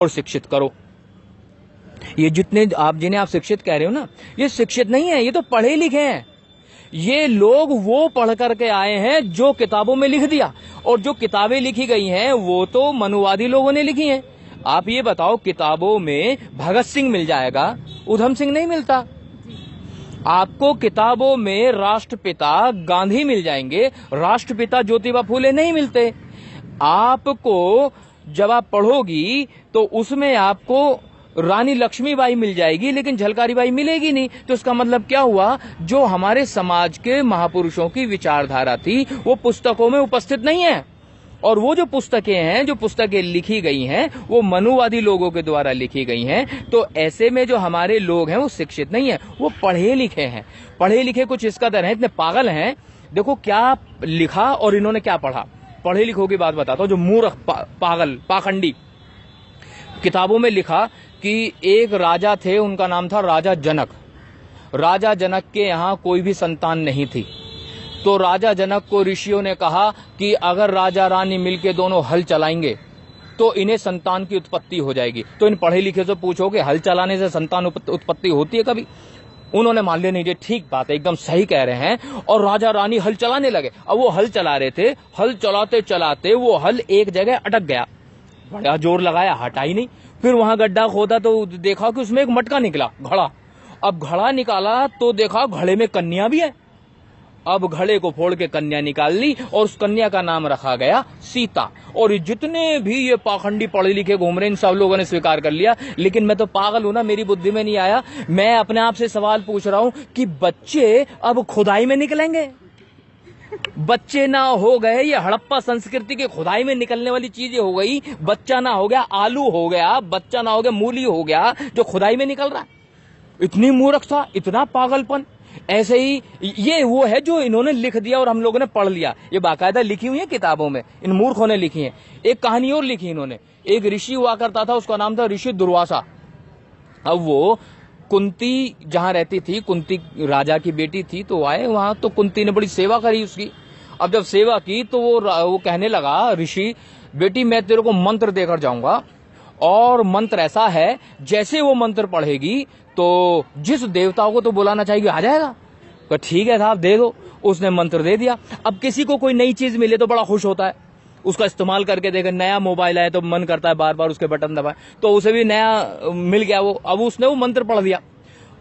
और शिक्षित करो। ये जितने आप जिन्हें आप शिक्षित कह रहे हो ना, ये शिक्षित नहीं है, ये तो पढ़े लिखे हैं। ये लोग वो पढ़ करके आए हैं जो किताबों में लिख दिया, और जो किताबें लिखी गई हैं वो तो मनुवादी लोगों ने लिखी हैं। आप ये बताओ, किताबों में भगत सिंह मिल जाएगा, उधम सिंह नहीं मिलता। आपको किताबों में राष्ट्रपिता गांधी मिल जाएंगे, राष्ट्रपिता ज्योतिबा फूले नहीं मिलते। आपको जब आप पढ़ोगी तो उसमें आपको रानी लक्ष्मीबाई मिल जाएगी, लेकिन झलकारी बाई मिलेगी नहीं। तो इसका मतलब क्या हुआ, जो हमारे समाज के महापुरुषों की विचारधारा थी वो पुस्तकों में उपस्थित नहीं है। और वो जो पुस्तकें हैं, जो पुस्तकें लिखी गई हैं, वो मनुवादी लोगों के द्वारा लिखी गई हैं। तो ऐसे में जो हमारे लोग हैं वो शिक्षित नहीं है, वो पढ़े लिखे हैं। पढ़े लिखे कुछ इस कदर हैं, इतने पागल हैं। देखो क्या लिखा और इन्होंने क्या पढ़ा। पढ़े लिखों की बात बताता हूं, जो मूर्ख पागल पाखंडी। किताबों में लिखा कि एक राजा थे, उनका नाम था राजा जनक। राजा जनक के यहाँ कोई भी संतान नहीं थी, तो राजा जनक को ऋषियों ने कहा कि अगर राजा रानी मिलके दोनों हल चलाएंगे तो इन्हें संतान की उत्पत्ति हो जाएगी। तो इन पढ़े लिखे से पूछो कि हल चलाने से संतान उत्पत्ति होती है कभी? उन्होंने मान लिया नहीं, ये ठीक बात है, एकदम सही कह रहे हैं। और राजा रानी हल चलाने लगे। अब वो हल चला रहे थे, हल चलाते चलाते वो हल एक जगह अटक गया। बड़ा जोर लगाया, हटा ही नहीं। फिर वहां गड्ढा खोदा तो देखा कि उसमें एक मटका निकला, घड़ा। अब घड़ा निकाला तो देखा घड़े में कन्या भी है। अब घड़े को फोड़ के कन्या निकाल ली और उस कन्या का नाम रखा गया सीता। और जितने भी ये पाखंडी पढ़े लिखे घूम रहे हैं, इन सब लोगों ने स्वीकार कर लिया। लेकिन मैं तो पागल हूं ना, मेरी बुद्धि में नहीं आया। मैं अपने आप से सवाल पूछ रहा हूं कि बच्चे अब खुदाई में निकलेंगे? बच्चे ना हो गए, ये हड़प्पा संस्कृति के खुदाई में निकलने वाली चीजें हो गई। बच्चा ना हो गया आलू हो गया, बच्चा ना हो गया मूली हो गया, जो खुदाई में निकल रहा है। इतनी मूर्खता, इतना पागलपन। ऐसे ही ये वो है जो इन्होंने लिख दिया और हम लोगों ने पढ़ लिया। ये बाकायदा लिखी हुई है किताबों में, इन मूर्खों ने लिखी है। एक कहानी और लिखी इन्होंने। एक ऋषि हुआ करता था, उसका नाम था ऋषि दुर्वासा। अब वो कुंती जहां रहती थी, कुंती राजा की बेटी थी, तो आए वहां, तो कुंती ने बड़ी सेवा करी उसकी। अब जब सेवा की तो वो कहने लगा, ऋषि बेटी मैं तेरे को मंत्र देकर जाऊंगा, और मंत्र ऐसा है जैसे वो मंत्र पढ़ेगी तो जिस देवताओं को तो बुलाना चाहिए आ जाएगा। तो ठीक है साहब, दे दो। उसने मंत्र दे दिया। अब किसी को कोई नई चीज मिले तो बड़ा खुश होता है, उसका इस्तेमाल करके देखे। नया मोबाइल आए तो मन करता है बार बार उसके बटन दबाए, तो उसे भी नया मिल गया वो। अब उसने वो मंत्र पढ़ दिया।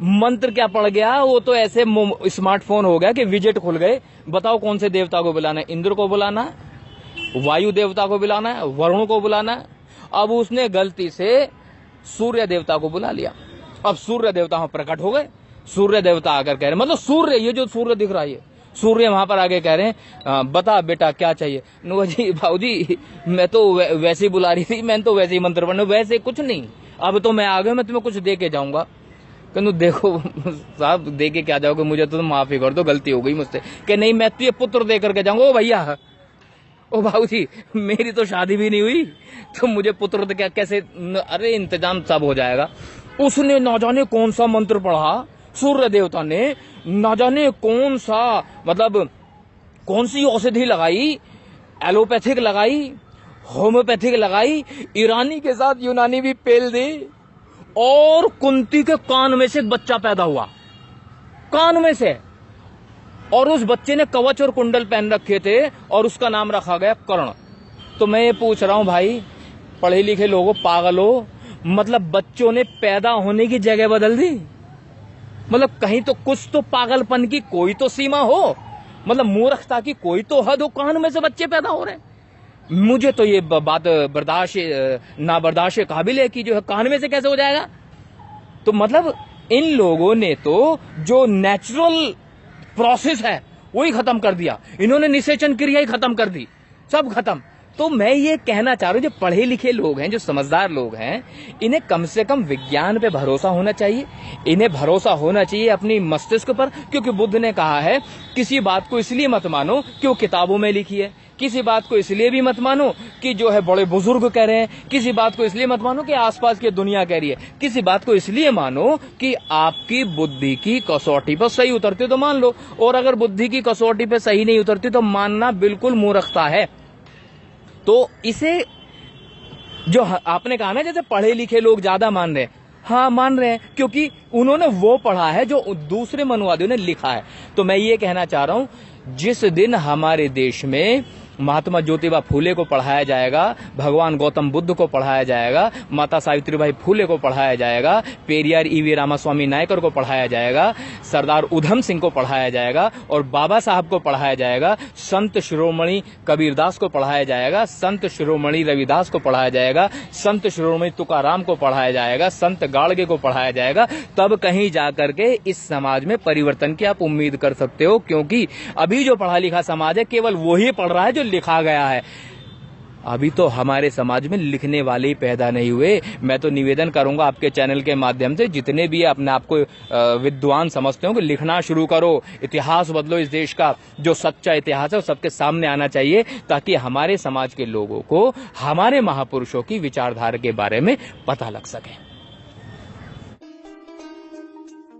मंत्र क्या पढ़ गया, वो तो ऐसे स्मार्टफोन हो गया कि विजेट खुल गए। बताओ कौन से देवता को बुलाना है? इंद्र को बुलाना है, वायु देवता को बुलाना है, वरुण को बुलाना है। अब उसने गलती से सूर्य देवता को बुला लिया। अब सूर्य देवता वहां प्रकट हो गए। सूर्य देवता आकर कह रहे, मतलब सूर्य, ये जो सूर्य दिख रहा है, सूर्य वहां पर आगे कह रहे हैं बता बेटा क्या चाहिए। जी भाऊजी मैं तो वैसे ही बुला रही थी, मैंने तो वैसे ही मंत्र पढ़ना, वैसे कुछ नहीं। अब तो मैं आ गया, मैं तुम्हें कुछ दे के जाऊंगा। कहूँ देखो साहब, दे के क्या जाओगे, मुझे तो माफी कर दो, गलती हो गई मुझसे। कि नहीं मैं तुझे पुत्र दे करके जाऊंगा। ओ भैया, ओ भाऊजी मेरी तो शादी भी नहीं हुई, तो मुझे पुत्र तो क्या कैसे? अरे इंतजाम सब हो जाएगा। उसने ना जाने कौन सा मंत्र पढ़ा, सूर्य देवता ने ना जाने कौन सा, मतलब कौन सी औषधि लगाई, एलोपैथिक लगाई, होम्योपैथिक लगाई, ईरानी के साथ यूनानी भी पेल दी, और कुंती के कान में से एक बच्चा पैदा हुआ, कान में से। और उस बच्चे ने कवच और कुंडल पहन रखे थे और उसका नाम रखा गया कर्ण। तो मैं ये पूछ रहा हूं भाई, पढ़े लिखे लोगों, पागलों, मतलब बच्चों ने पैदा होने की जगह बदल दी। मतलब कहीं तो कुछ तो पागलपन की कोई तो सीमा हो, मतलब मूर्खता की कोई तो हद हो। कान में से बच्चे पैदा हो रहे हैं। मुझे तो ये बात बर्दाश्त ना बर्दाश्त काबिल है कि जो है कान में से कैसे हो जाएगा। तो मतलब इन लोगों ने तो जो नेचुरल प्रोसेस है वही खत्म कर दिया। इन्होंने निषेचन क्रिया ही खत्म कर दी, सब खत्म। तो मैं ये कहना चाह रहा हूं, जो पढ़े लिखे लोग हैं, जो समझदार लोग हैं, इन्हें कम से कम विज्ञान पे भरोसा होना चाहिए। इन्हें भरोसा होना चाहिए अपनी मस्तिष्क पर, क्योंकि बुद्ध ने कहा है किसी बात को इसलिए मत मानो कि वो किताबों में लिखी है, किसी बात को इसलिए भी मत मानो कि जो है बड़े बुजुर्ग कह रहे हैं, किसी बात को इसलिए मत मानो कि आसपास की दुनिया कह रही है, किसी बात को इसलिए मानो कि आपकी बुद्धि की कसौटी पर सही उतरती तो मान लो, और अगर बुद्धि की कसौटी पर सही नहीं उतरती तो मानना बिल्कुल मूर्खता है। तो इसे जो आपने कहा ना जैसे पढ़े लिखे लोग ज्यादा मान रहे हैं, हाँ मान रहे हैं, क्योंकि उन्होंने वो पढ़ा है जो दूसरे मनुवादियों ने लिखा है। तो मैं ये कहना चाह रहा हूं, जिस दिन हमारे देश में महात्मा ज्योतिबा फूले को पढ़ाया जाएगा, भगवान गौतम बुद्ध को पढ़ाया जाएगा, माता सावित्रीबाई फूले को पढ़ाया जाएगा, पेरियार ईवी रामास्वामी नायकर को पढ़ाया जाएगा, सरदार उधम सिंह को पढ़ाया जाएगा और बाबा साहब को पढ़ाया जाएगा, संत शिरोमणि कबीरदास को पढ़ाया जाएगा, संत शिरोमणि रविदास को पढ़ाया जाएगा, संत शिरोमणि तुकाराम को पढ़ाया जाएगा, संत गाड़गे को पढ़ाया जाएगा, तब कहीं जाकर के इस समाज में परिवर्तन की आप उम्मीद कर सकते हो। क्योंकि अभी जो पढ़ा लिखा समाज है केवल वही पढ़ रहा है जो लिखा गया है। अभी तो हमारे समाज में लिखने वाले ही पैदा नहीं हुए। मैं तो निवेदन करूंगा आपके चैनल के माध्यम से, जितने भी अपने आप को विद्वान समझते हो कि लिखना शुरू करो, इतिहास बदलो। इस देश का जो सच्चा इतिहास है वो सबके सामने आना चाहिए, ताकि हमारे समाज के लोगों को हमारे महापुरुषों की विचारधारा के बारे में पता लग सके।